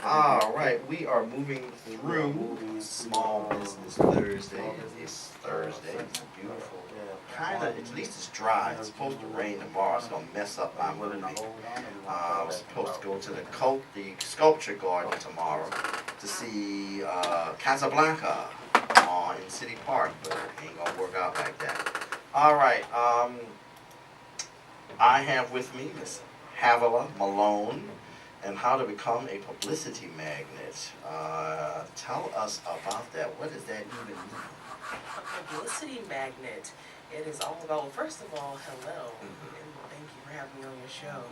All right, we are moving through Small Business Thursday. It's Thursday. It's beautiful. Kind of, at least it's dry. It's supposed to rain tomorrow. It's going to mess up my movie. I'm supposed to go to the sculpture garden tomorrow to see Casablanca in City Park, but it ain't going to work out like that. All right, I have with me Miss Havilah Malone and how to become a publicity magnet. Tell us about that. What does that even mean? A publicity magnet, it is all about, well, first of all, hello, and thank you for having me on your show.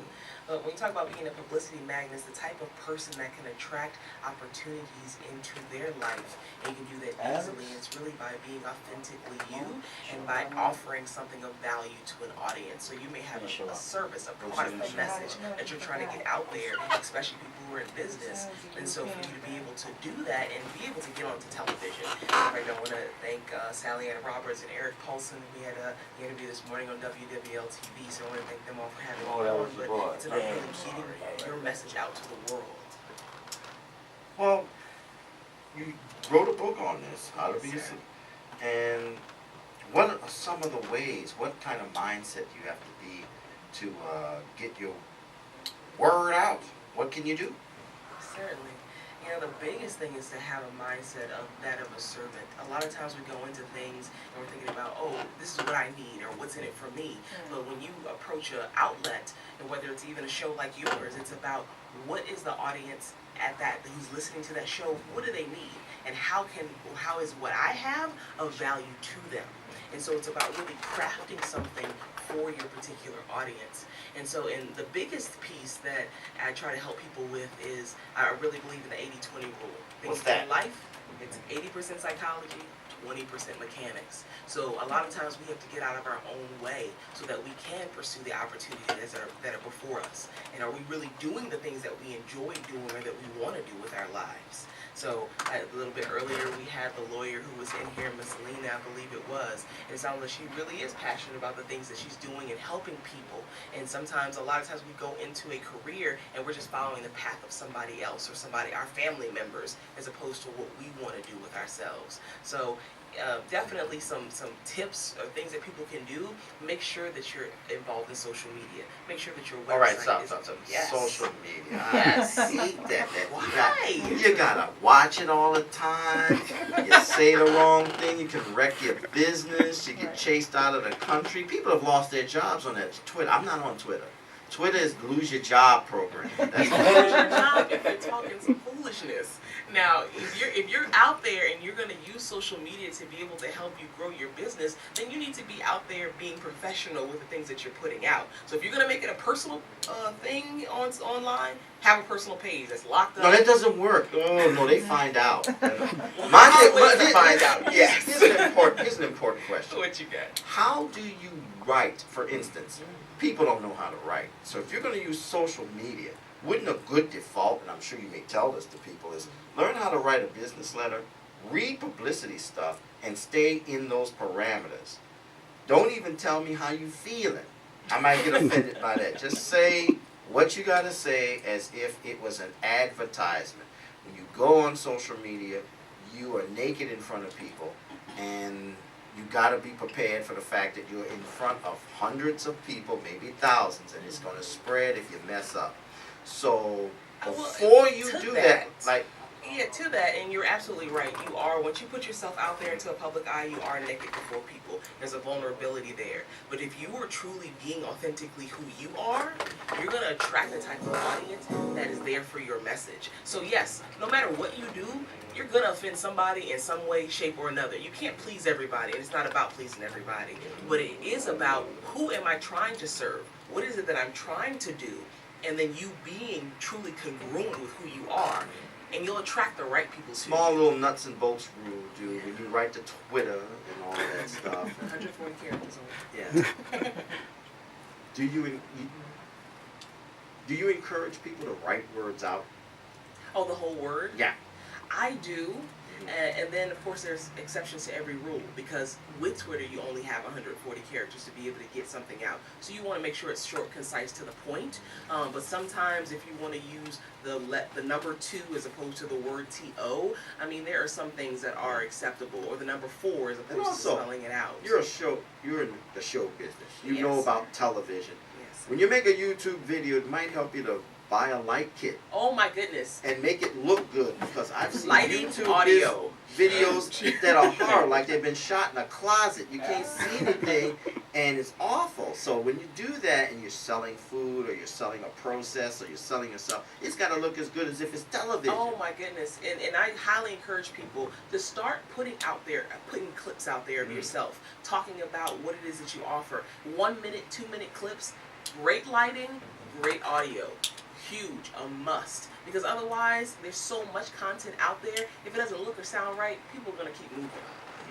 But when you talk about being a publicity magnet, it's the type of person that can attract opportunities into their life, and you can do that easily. It's really by being authentically you and by offering something of value to an audience. So you may have a service, a product, a message that you're trying to get out there, especially people who are in business. And so for you to be able to do that and be able to get onto television. I want to thank Sally Ann Roberts and Eric Paulson. We had an interview this morning on WWL-TV, so I want to thank them all for having me on. But it's about really getting your message out to the world. Well, you wrote a book on this, how to be a, and what are some of the ways, what kind of mindset do you have to be to get your word out? What can you do? Certainly. You know, the biggest thing is to have a mindset of that of a servant. A lot of times we go into things and we're thinking about, oh, this is what I need or what's in it for me. But when you approach an outlet, and whether it's even a show like yours, it's about what is the audience at that who's listening to that show, what do they need? And how is what I have of value to them? And so it's about really crafting something for your particular audience. And so, the biggest piece that I try to help people with is, I really believe in the 80-20 rule. What's that? In life, it's 80% psychology, 20% mechanics. So a lot of times we have to get out of our own way so that we can pursue the opportunities that are before us. And are we really doing the things that we enjoy doing or that we want to do with our lives? So a little bit earlier we had the lawyer who was in here, Miss Lena, I believe it was, and it sounds like she really is passionate about the things that she's doing and helping people. And sometimes, a lot of times we go into a career and we're just following the path of somebody else or our family members, as opposed to what we want to do with ourselves. So definitely some tips or things that people can do. Make sure that you're involved in social media. Make sure that your website All right, stop. Yes. Social media. Yes. I hate that. Why? You gotta watch it all the time. You say the wrong thing, you can wreck your business. You get chased out of the country. People have lost their jobs on that Twitter. I'm not on Twitter. Twitter is lose your job program. That's You lose your job if you're talking some foolishness. Now, if you're out there and you're going to use social media to be able to help you grow your business, then you need to be out there being professional with the things that you're putting out. So if you're going to make it a personal thing online, have a personal page that's locked up. No, that doesn't work. Oh, no, they find out. Find out. Yes. Here's an important question. What you got? How do you write, for instance? People don't know how to write. So if you're going to use social media, wouldn't a good default, and I'm sure you may tell this to people, is learn how to write a business letter, read publicity stuff, and stay in those parameters. Don't even tell me how you feeling. I might get offended by that. Just say what you got to say as if it was an advertisement. When you go on social media, you are naked in front of people, and you got to be prepared for the fact that you're in front of hundreds of people, maybe thousands, and it's going to spread if you mess up. So before you do that, to that, and you're absolutely right. You are, once you put yourself out there into a public eye, you are naked before people. There's a vulnerability there. But if you are truly being authentically who you are, you're going to attract the type of audience that is there for your message. So yes, no matter what you do, you're going to offend somebody in some way, shape, or another. You can't please everybody, and it's not about pleasing everybody. But it is about, who am I trying to serve? What is it that I'm trying to do? And then you being truly congruent with who you are, and you'll attract the right people to you. Small little nuts and bolts rule, dude. When you write to Twitter and all that stuff. 140 characters on it. Yeah. Do you encourage people to write words out? Oh, the whole word? Yeah. I do. And then, of course, there's exceptions to every rule, because with Twitter, you only have 140 characters to be able to get something out. So you want to make sure it's short, concise, to the point. But sometimes if you want to use the number 2 as opposed to the word TO, I mean, there are some things that are acceptable, or the number 4 as opposed to spelling it out. You're in the show business. You know about television. Yes. When you make a YouTube video, it might help you to buy a light kit. Oh my goodness. And make it look good, because I've seen lighting, YouTube audio videos that are hard, like they've been shot in a closet. You can't see anything, and it's awful. So when you do that and you're selling food, or you're selling a process, or you're selling yourself, it's got to look as good as if it's television. Oh my goodness. And I highly encourage people to start putting clips out there of yourself, talking about what it is that you offer. 1 minute, 2 minute clips, great lighting, great audio. Huge, a must, because otherwise there's so much content out there. If it doesn't look or sound right, people are going to keep moving.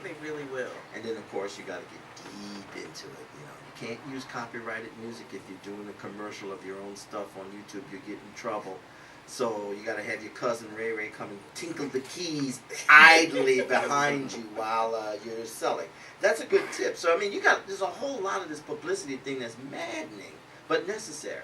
They really will. And then, of course, you got to get deep into it. You know, you can't use copyrighted music. If you're doing a commercial of your own stuff on YouTube, you get in trouble. So you got to have your cousin Ray Ray come and tinkle the keys idly behind you while you're selling. That's a good tip. So I mean, there's a whole lot of this publicity thing that's maddening, but necessary.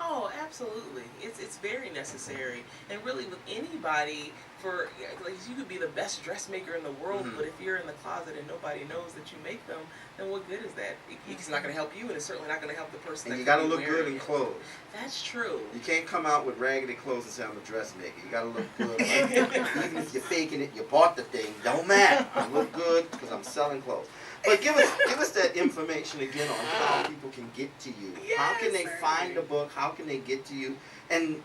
Oh, absolutely. It's very necessary. And really, with anybody, like, you could be the best dressmaker in the world, but if you're in the closet and nobody knows that you make them, then what good is that? It's not going to help you, and it's certainly not going to help the person. And you got to look good in clothes. That's true. You can't come out with raggedy clothes and say I'm a dressmaker. You got to look good. Like, even if you're faking it, you bought the thing. Don't matter. I look good because I'm selling clothes. But give us that information again on how people can get to you. Yes, how can they find a book? How can they get to you? And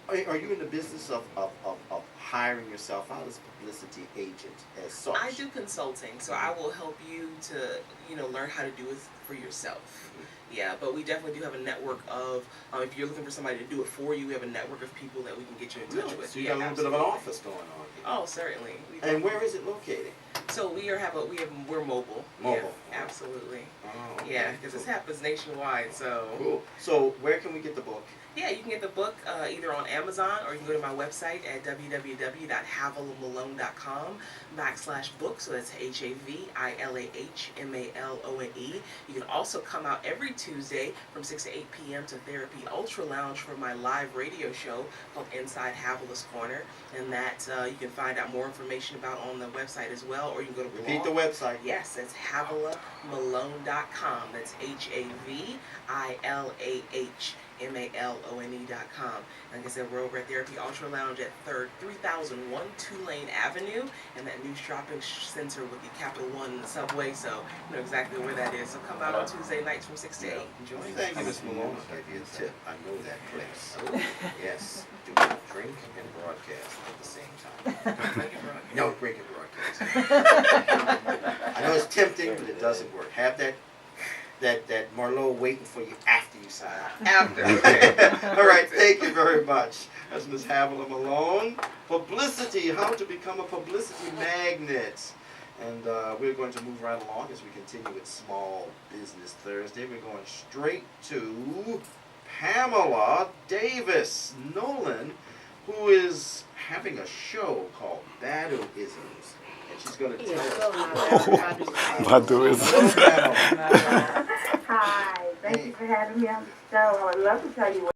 are you in the business of hiring yourself out as a publicity agent as such? I do consulting, so I will help you to learn how to do it for yourself. Yeah, but we definitely do have a network of, if you're looking for somebody to do it for you, we have a network of people that we can get you in touch with. So you got a little bit of an office going on here. Oh, certainly. And where is it located? So we're mobile. Mobile. Yeah, absolutely. Oh, okay. Yeah, because this happens nationwide. So. Cool. So where can we get the book? Yeah, you can get the book either on Amazon, or you can go to my website at www.havilahmalone.com/book. So that's HAVILAHMALONE. You can also come out every Tuesday from 6 to 8 p.m. to Therapy Ultra Lounge for my live radio show called Inside Havilah's Corner. And that you can find out more information about on the website as well, or you can go to blog. Repeat the website. Yes, it's HavilahMalone.com. That's HAVILAHMALONE.com. Like I said, we're over at Therapy Ultra Lounge at 3001 Tulane Avenue, and that new shopping center with the Capital One subway, so you know exactly where that is. So come out on Tuesday nights from 6 to 8. Enjoy. Thank you, Ms. Malone. I'll give you a tip. I know that place. Yes. Do drink and broadcast at the same time. No, drink and broadcast. I know it's tempting, but it doesn't work. Have that Marlowe waiting for you after you sign out. After. All right, thank you very much. That's Ms. Havilah Malone. Publicity, how to become a publicity magnet. And we're going to move right along as we continue with Small Business Thursday. We're going straight to Pamela Davis Nolan, who is having a show called Baduisms. And she's going to tell us. Hi, thank you for having me on the show. I would love to tell you what